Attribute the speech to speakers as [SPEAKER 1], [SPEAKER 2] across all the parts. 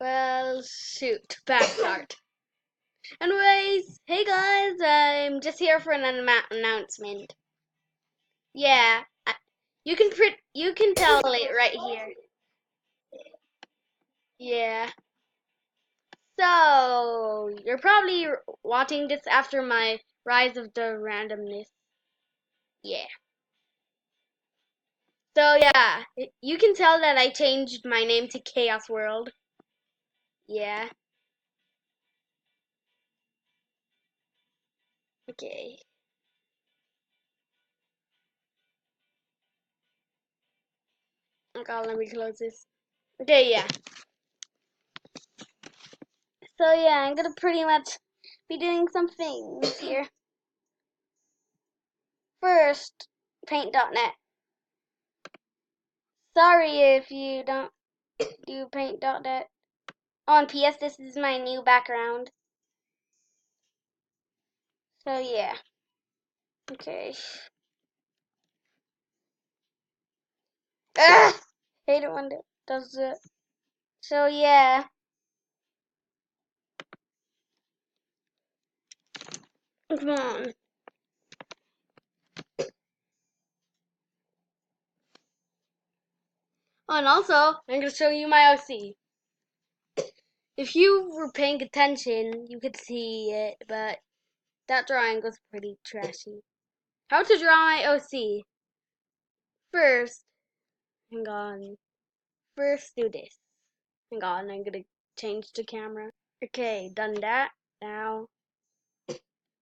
[SPEAKER 1] Well, shoot, bad start. Anyways, hey guys, I'm just here for an announcement. Yeah, you can tell it right here. Yeah. So you're probably watching this after my rise of the randomness. Yeah. So yeah, you can tell that I changed my name to ChaosWorld. Yeah. Okay. Okay, let me close this. Okay, yeah. So yeah, I'm gonna pretty much be doing some things here. First, paint.net. Sorry if you don't do paint.net. On PS, this is my new background. So yeah. Okay. Ugh! Hate it when it does it. So yeah. Come on. Oh, and also, I'm gonna show you my OC. If you were paying attention, you could see it, but that drawing was pretty trashy. How to draw my OC? First, hang on. First, do this. Hang on, I'm gonna change the camera. Okay, done that. Now,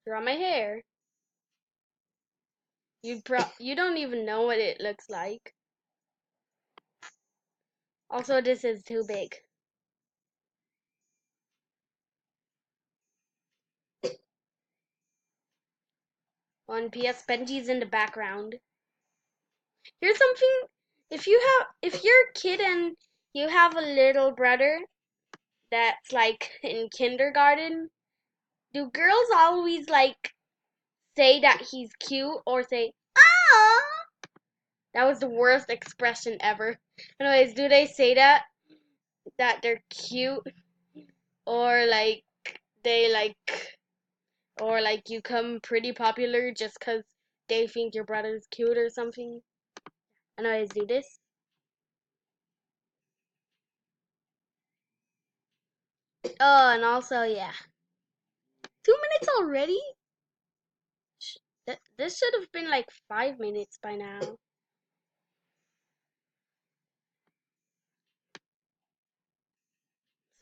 [SPEAKER 1] draw my hair. You don't even know what it looks like. Also, this is too big. On PS, Benji's in the background. Here's something. If you're a kid and you have a little brother that's like in kindergarten, do girls always like say that he's cute or say, "Ah"? That was the worst expression ever. Anyways, do they say that they're cute or like they like or like you come pretty popular just 'cause they think your brother's cute or something? Anyways, do this. Oh, and also, yeah. 2 minutes already? This should have been like 5 minutes by now.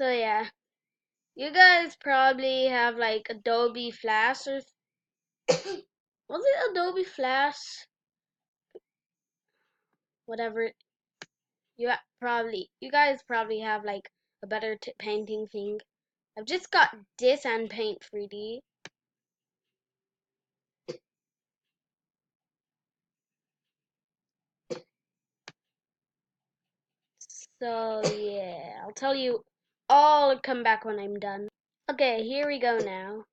[SPEAKER 1] So yeah, you guys probably have like Adobe Flash or was it Adobe Flash? Whatever. You guys probably have like a better painting thing. I've just got this and Paint 3D. So yeah, I'll come back when I'm done. Okay, here we go now.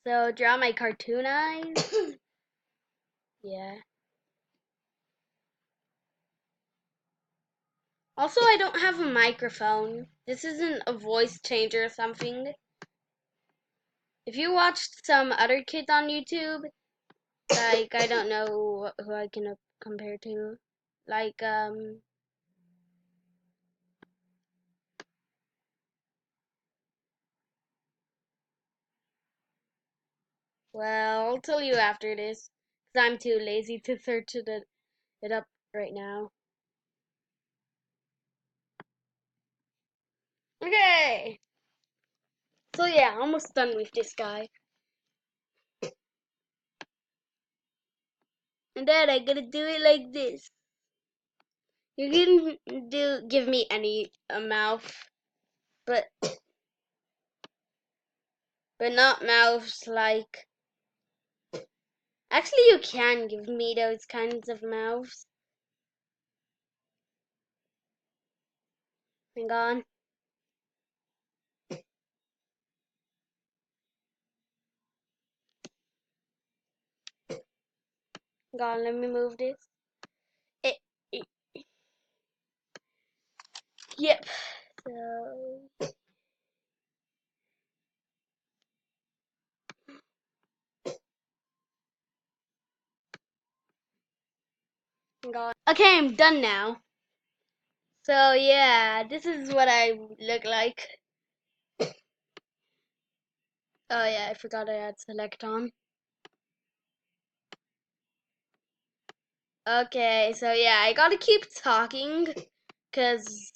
[SPEAKER 1] So draw my cartoon eyes. Yeah. Also, I don't have a microphone. This isn't a voice changer or something. If you watched some other kids on YouTube, like, I don't know who I can compare to. Like, well, I'll tell you after this. Because I'm too lazy to search it up right now. Okay! So yeah, almost done with this guy. And then I'm gonna do it like this. You can give me any mouth, but not mouths like. Actually, you can give me those kinds of mouths. Hang on. Hang on, let me move this. It, it, yep. hang on. Okay, I'm done now. So yeah, this is what I look like. Oh yeah, I forgot I had select on. Okay, so yeah, I gotta keep talking because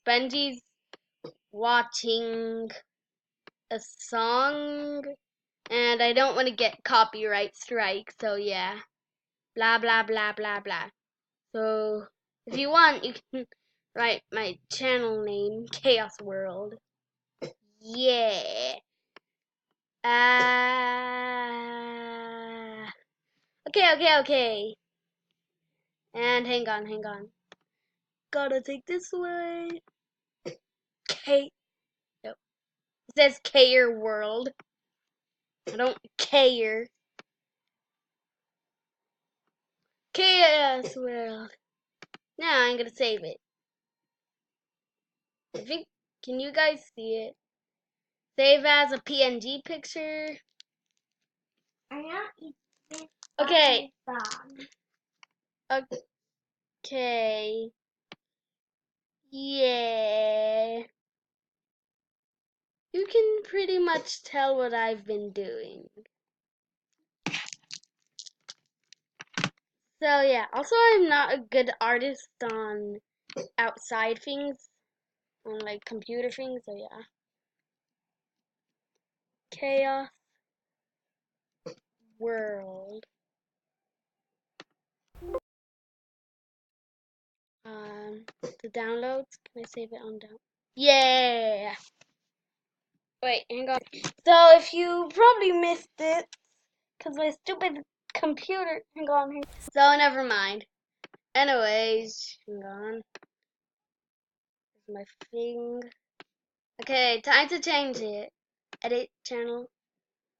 [SPEAKER 1] Benji's watching a song and I don't want to get copyright strike, so yeah. Blah blah blah blah blah. So if you want, you can write my channel name, ChaosWorld. Yeah. Okay. And hang on. Gotta take this away. K. No. It says Care World. I don't care. Chaos World. Now I'm gonna save it. I think. Can you guys see it? Save as a PNG picture. Okay. Okay. Yeah. You can pretty much tell what I've been doing. So yeah, also I'm not a good artist on outside things, on like computer things, so yeah. Chaos World. The downloads, can I save it on down? Yeah! Wait, hang on. So if you probably missed it, because my stupid computer, hang on. So never mind. Anyways, hang on. Here's my thing. Okay, time to change it. Edit channel.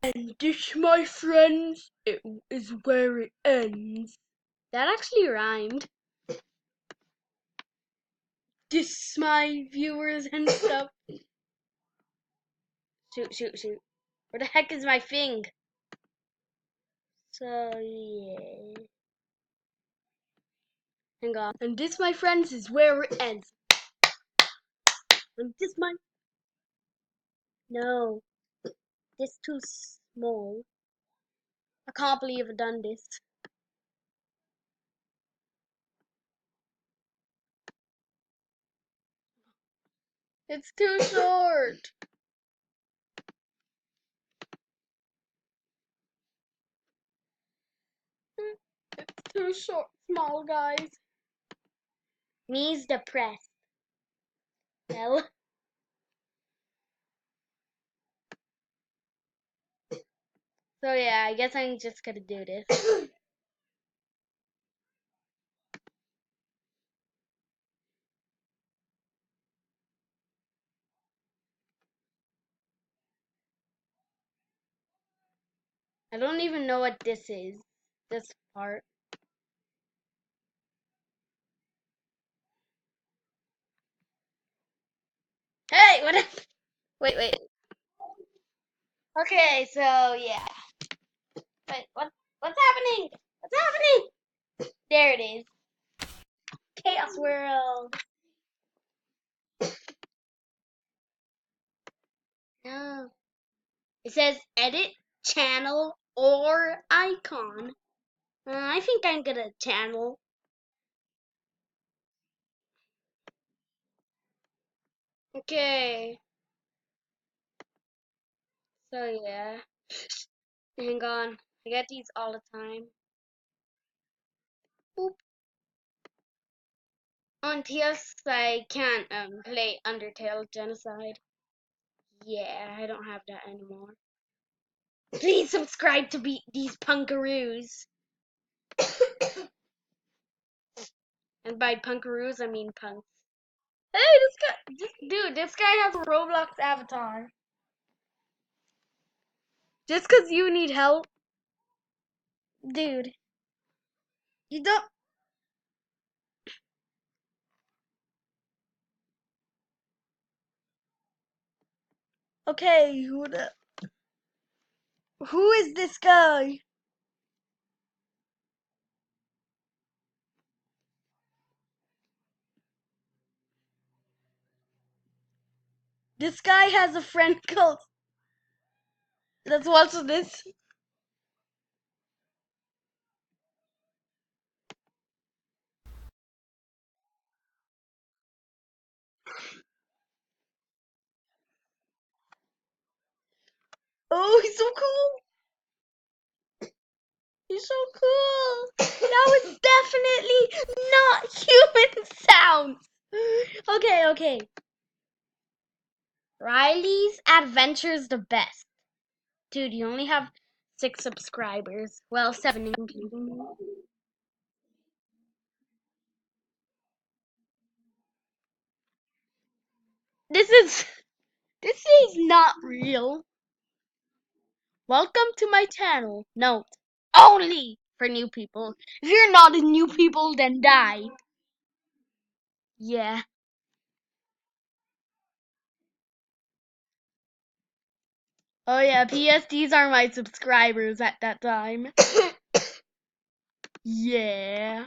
[SPEAKER 1] And this, my friends, is where it ends. That actually rhymed. This, my viewers and stuff. Shoot. Where the heck is my thing? So, yeah. Hang on. And this, my friends, is where it ends. And this, my... No. This too small. I can't believe I've done this. It's too short. It's too short, small, guys. Me's depressed. Well. So yeah, I guess I'm just gonna do this. I don't even know what this is. This part. Hey, what? Wait. Okay, so yeah. Wait, what's happening? What's happening? There it is. Chaos World. No. It says edit channel or icon. I think I'm gonna channel. Okay. So yeah. Hang on. I get these all the time. Boop. On PS, I can't play Undertale Genocide. Yeah, I don't have that anymore. Please subscribe to beat these punkaroos. And by punkaroos, I mean punks. Hey, this guy has a Roblox avatar. Just because you need help? Dude. You don't... Okay, who is this guy? This guy has a friend called. Let's watch this. Oh, he's so cool. He's so cool. That was definitely not human sounds. Okay. Riley's Adventure's the best. Dude, you only have 6 subscribers. Well, 7 including me. This is not real. Welcome to my channel. Note, only for new people. If you're not a new people, then die. Yeah. Oh yeah, PS, these are my subscribers at that time. Yeah.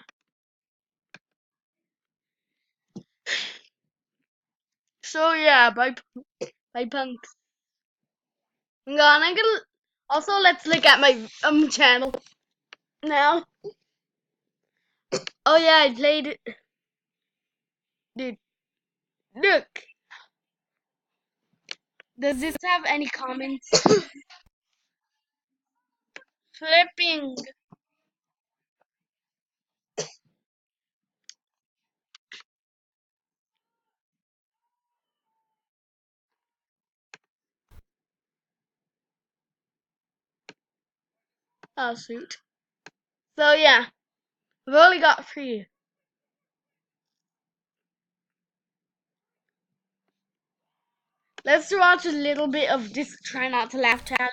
[SPEAKER 1] So yeah, bye punks. I'm gonna also let's look at my channel now. Oh yeah, I played it. Dude, look. Does this have any comments? Flipping. Oh shoot. So yeah, I've only got 3. Let's watch a little bit of this try not to laugh challenge.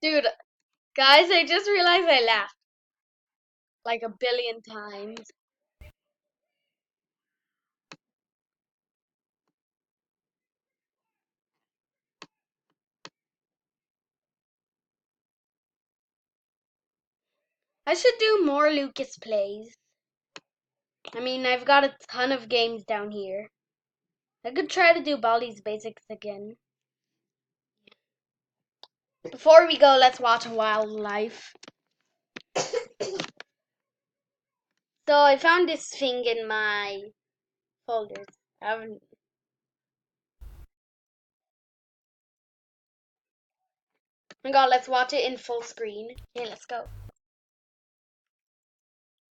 [SPEAKER 1] Dude, guys, I just realized I laughed like a billion times. I should do more Lucas plays. I mean, I've got a ton of games down here. I could try to do Baldi's Basics again. Before we go, let's watch Wildlife. So I found this thing in my folders. I haven't. Oh my god, let's watch it in full screen. Okay, let's go.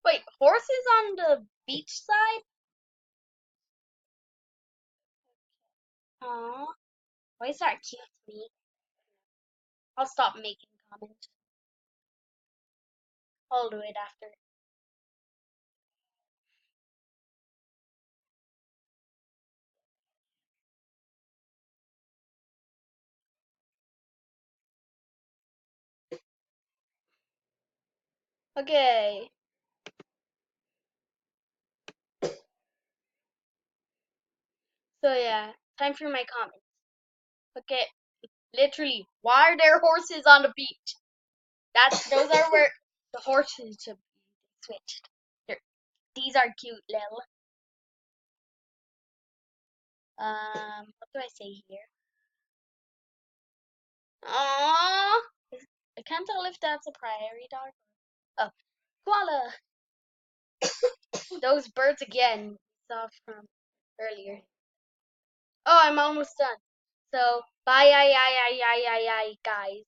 [SPEAKER 1] Wait, horses on the beach side? Aww. Why is that cute to me? I'll stop making comments. I'll do it after. Okay. So yeah, time for my comments. Okay, literally, why are there horses on the beach? Those are where the horses should be switched. These are cute little. What do I say here? Aww. I can't tell if that's a prairie dog. Oh, koala. Those birds again. Saw from earlier. Oh, I'm almost done. So bye, guys.